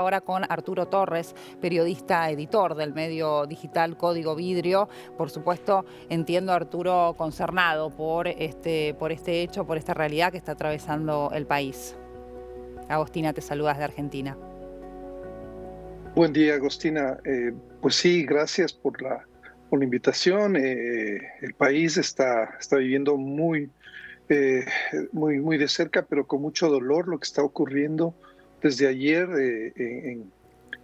Ahora con Arturo Torres, periodista, editor del medio digital Código Vidrio. Por supuesto, entiendo a Arturo concernado por este hecho, por esta realidad que está atravesando el país. Agostina, te saludas de Argentina. Buen día, Agostina. Pues sí, gracias por la invitación. El país está viviendo eh, muy de cerca, pero con mucho dolor lo que está ocurriendo desde ayer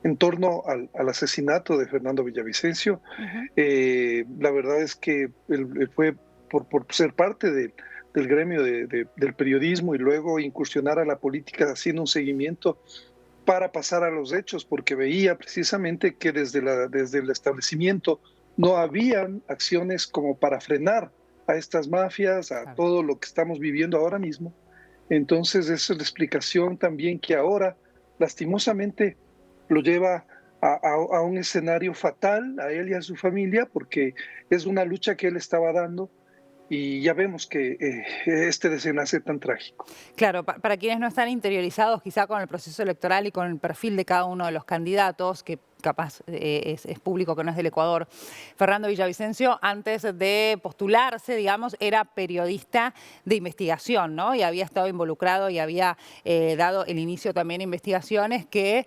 en torno al asesinato de Fernando Villavicencio. Ujú. La verdad es que él fue por ser parte del gremio del periodismo y luego incursionar a la política haciendo un seguimiento para pasar a los hechos, porque veía precisamente que desde el establecimiento no habían acciones como para frenar a estas mafias, a Claro. todo lo que estamos viviendo ahora mismo. Entonces, esa es la explicación también que ahora, lastimosamente, lo lleva a un escenario fatal a él y a su familia, porque es una lucha que él estaba dando y ya vemos que este desenlace tan trágico. Claro, para quienes no están interiorizados quizá con el proceso electoral y con el perfil de cada uno de los candidatos, que capaz es público que no es del Ecuador, Fernando Villavicencio, antes de postularse, digamos, era periodista de investigación, ¿no? Y había estado involucrado y había dado el inicio también a investigaciones que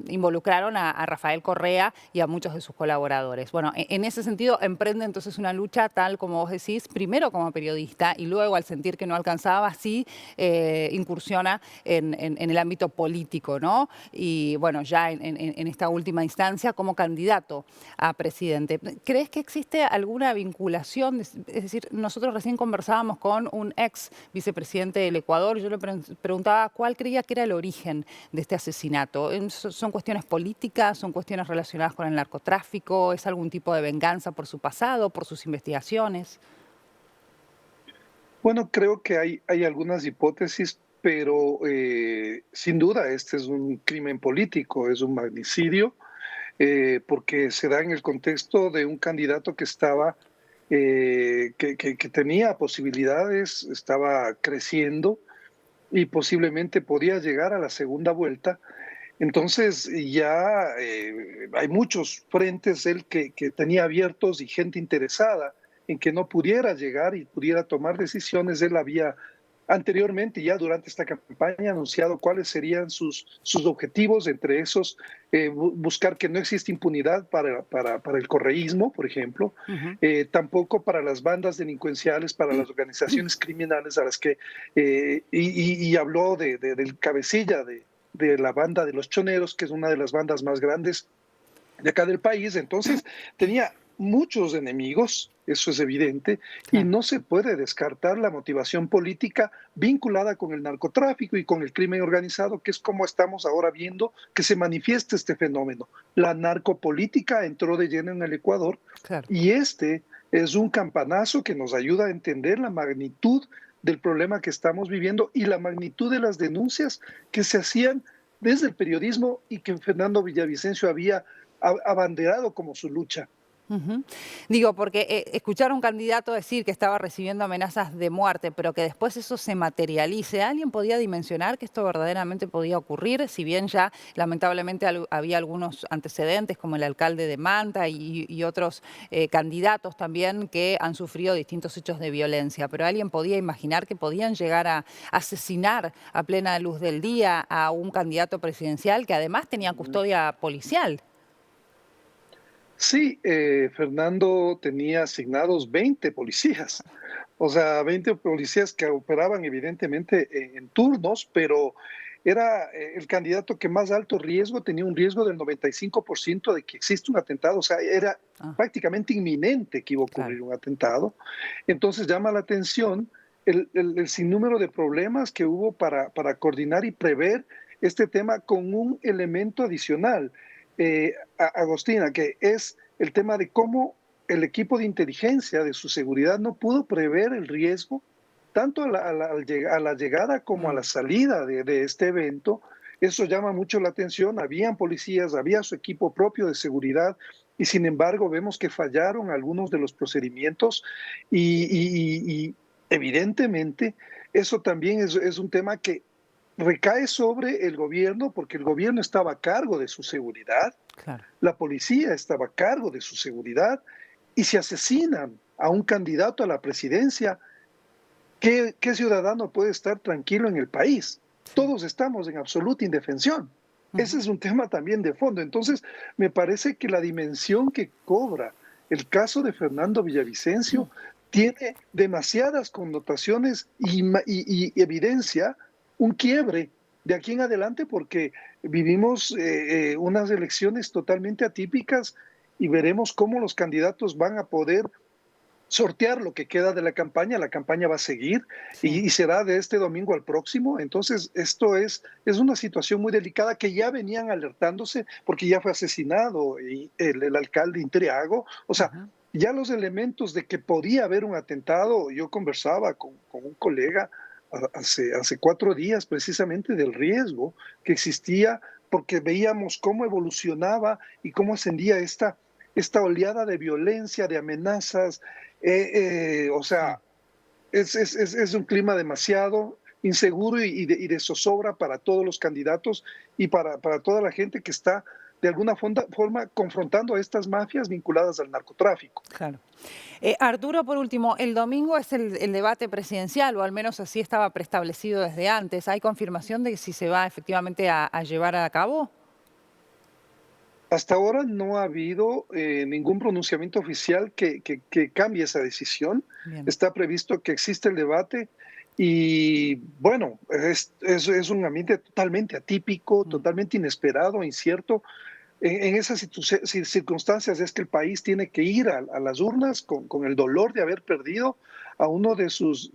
involucraron a Rafael Correa y a muchos de sus colaboradores. Bueno, en ese sentido emprende entonces una lucha tal como vos decís, primero como periodista y luego al sentir que no alcanzaba, sí incursiona en el ámbito político, ¿no? Y bueno, ya en esta última instancia como candidato a presidente. ¿Crees que existe alguna vinculación? Es decir, nosotros recién conversábamos con un ex vicepresidente del Ecuador, yo le preguntaba cuál creía que era el origen de este asesinato. ¿Son cuestiones políticas? ¿Son cuestiones relacionadas con el narcotráfico? ¿Es algún tipo de venganza por su pasado, por sus investigaciones? Bueno, creo que hay algunas hipótesis, pero sin duda este es un crimen político, es un magnicidio, porque se da en el contexto de un candidato que que tenía posibilidades, estaba creciendo y posiblemente podía llegar a la segunda vuelta. Entonces ya hay muchos frentes él que tenía abiertos y gente interesada en que no pudiera llegar y pudiera tomar decisiones. Él había anteriormente, ya durante esta campaña, anunciado cuáles serían sus objetivos, entre esos buscar que no existe impunidad para el correísmo, por ejemplo, Ujú. tampoco para las bandas delincuenciales, para las organizaciones criminales a las que, y habló del cabecilla de la banda de los Choneros, que es una de las bandas más grandes de acá del país. Entonces, tenía muchos enemigos, eso es evidente, y Claro. no se puede descartar la motivación política vinculada con el narcotráfico y con el crimen organizado, que es como estamos ahora viendo que se manifiesta este fenómeno. La narcopolítica entró de lleno en el Ecuador Claro. y este es un campanazo que nos ayuda a entender la magnitud del problema que estamos viviendo y la magnitud de las denuncias que se hacían desde el periodismo y que Fernando Villavicencio había abanderado como su lucha. Ujú. Digo, porque escuchar a un candidato decir que estaba recibiendo amenazas de muerte, pero que después eso se materialice, ¿alguien podía dimensionar que esto verdaderamente podía ocurrir? Si bien ya lamentablemente había algunos antecedentes, como el alcalde de Manta y otros candidatos también que han sufrido distintos hechos de violencia, pero ¿alguien podía imaginar que podían llegar a asesinar a plena luz del día a un candidato presidencial que además tenía custodia policial? Sí, Fernando tenía asignados 20 policías, o sea, 20 policías que operaban evidentemente en turnos, pero era el candidato que más alto riesgo, tenía un riesgo del 95% de que existe un atentado, o sea, era Ah, prácticamente inminente que iba a claro. ocurrir un atentado. Entonces llama la atención el sinnúmero de problemas que hubo para coordinar y prever este tema con un elemento adicional, Agostina, que es el tema de cómo el equipo de inteligencia de su seguridad no pudo prever el riesgo tanto a la llegada como a la Mm. salida de este evento. Eso llama mucho la atención. Habían policías, había su equipo propio de seguridad y sin embargo vemos que fallaron algunos de los procedimientos y evidentemente eso también es un tema que recae sobre el gobierno porque el gobierno estaba a cargo de su seguridad, Claro. la policía estaba a cargo de su seguridad, y si asesinan a un candidato a la presidencia, ¿qué ciudadano puede estar tranquilo en el país? Sí. Todos estamos en absoluta indefensión. Ese Ujú. es un tema también de fondo. Entonces, me parece que la dimensión que cobra el caso de Fernando Villavicencio tiene demasiadas connotaciones y evidencia un quiebre de aquí en adelante porque vivimos unas elecciones totalmente atípicas y veremos cómo los candidatos van a poder sortear lo que queda de la campaña va a seguir Sí. y será de este domingo al próximo. Entonces, esto es una situación muy delicada que ya venían alertándose porque ya fue asesinado el alcalde Intriago. O sea, Ujú. ya los elementos de que podía haber un atentado, yo conversaba con un colega hace 4 días precisamente del riesgo que existía porque veíamos cómo evolucionaba y cómo ascendía esta oleada de violencia, de amenazas, o Sí. sea, es un clima demasiado inseguro y de zozobra para todos los candidatos y para toda la gente que está de alguna forma confrontando a estas mafias vinculadas al narcotráfico. Claro. Arturo, por último, el domingo es el debate presidencial, o al menos así estaba preestablecido desde antes. ¿Hay confirmación de si se va efectivamente a llevar a cabo? Hasta ahora no ha habido ningún pronunciamiento oficial que cambie esa decisión. Bien. Está previsto que existe el debate y bueno, es un ambiente totalmente atípico, Mm. totalmente inesperado, incierto. En esas circunstancias es que el país tiene que ir a las urnas con el dolor de haber perdido a uno de sus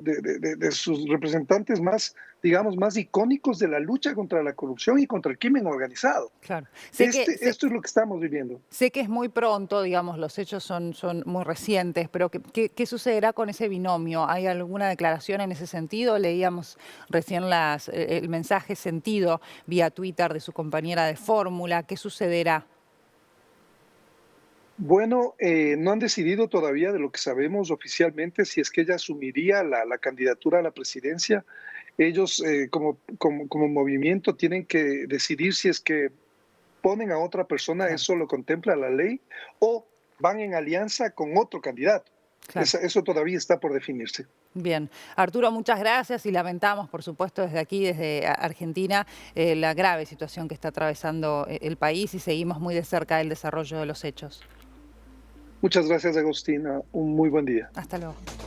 representantes más, digamos, más icónicos de la lucha contra la corrupción y contra el crimen organizado. Claro. Sé que, sé, Esto es lo que estamos viviendo. sé que es muy pronto, digamos, los hechos son muy recientes, pero ¿qué sucederá con ese binomio? ¿Hay alguna declaración en ese sentido? Leíamos recién el mensaje sentido vía Twitter de su compañera de fórmula. ¿Qué sucederá? Bueno, no han decidido todavía de lo que sabemos oficialmente si es que ella asumiría la candidatura a la presidencia. Ellos como movimiento tienen que decidir si es que ponen a otra persona, Claro, eso lo contempla la ley, o van en alianza con otro candidato. claro. Eso todavía está por definirse. Bien. Arturo, muchas gracias y lamentamos, por supuesto, desde aquí, desde Argentina, la grave situación que está atravesando el país y seguimos muy de cerca el desarrollo de los hechos. Muchas gracias, Agostina. Un muy buen día. Hasta luego.